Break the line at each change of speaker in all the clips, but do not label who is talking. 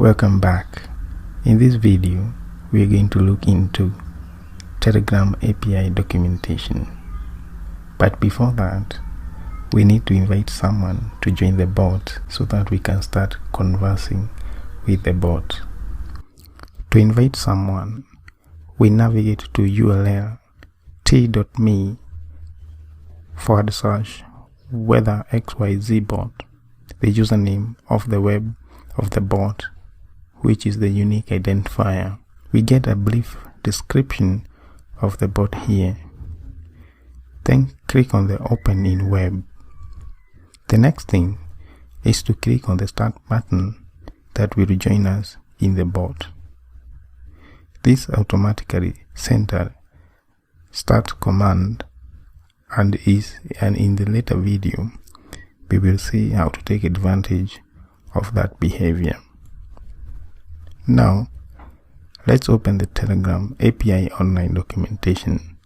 Welcome back. In this video, we are going to look into Telegram API documentation. But before that, we need to invite someone to join the bot so that we can start conversing with the bot. To invite someone, we navigate to URL t.me/weatherxyzbot, the username of the web of the bot, which is the unique identifier. We get a brief description of the bot here. Then click on the Open in Web. The next thing is to click on the Start button that will join us in the bot. This automatically sends a start command and in the later video we will see how to take advantage of that behavior. Now let's open the Telegram API online documentation.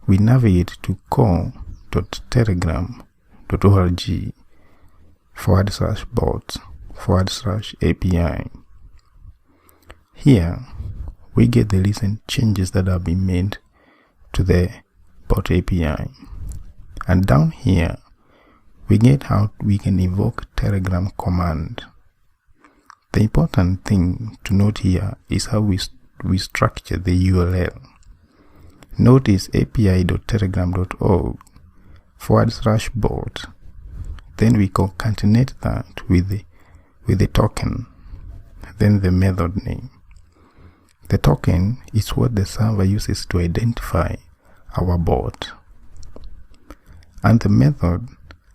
We navigate to core.telegram.org/bot/API. Here we get the recent changes that have been made to the bot API, and down here we get how we can invoke Telegram command. The important thing to note here is how we structure the URL. Notice api.telegram.org/bot. Then we concatenate that with the token, then the method name. The token is what the server uses to identify our bot, and the method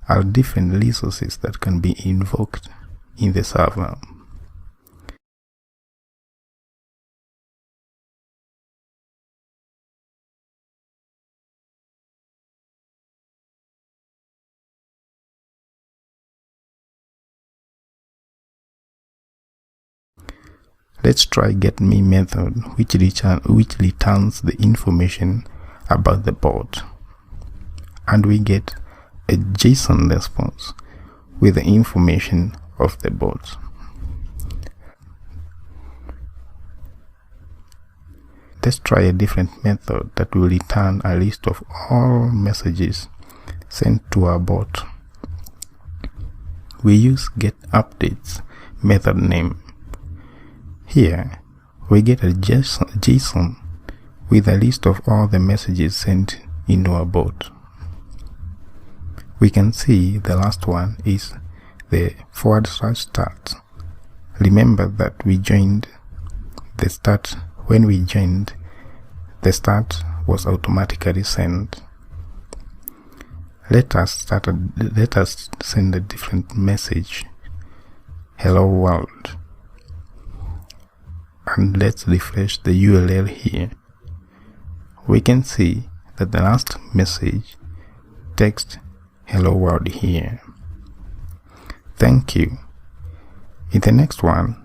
are different resources that can be invoked in the server. Let's try getMe method, which returns the information about the bot, and we get a JSON response with the information of the bot. Let's try a different method that will return a list of all messages sent to our bot. We use getUpdates method name. Here we get a JSON with a list of all the messages sent into our bot. We can see the last one is the /start. Remember that we joined the start. When we joined, the start was automatically sent. Let us send a different message. Hello world. And let's refresh the URL here. We can see that the last message text hello world here. Thank you. In the next one,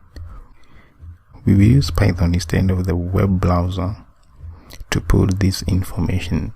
we will use Python instead of the web browser to pull this information.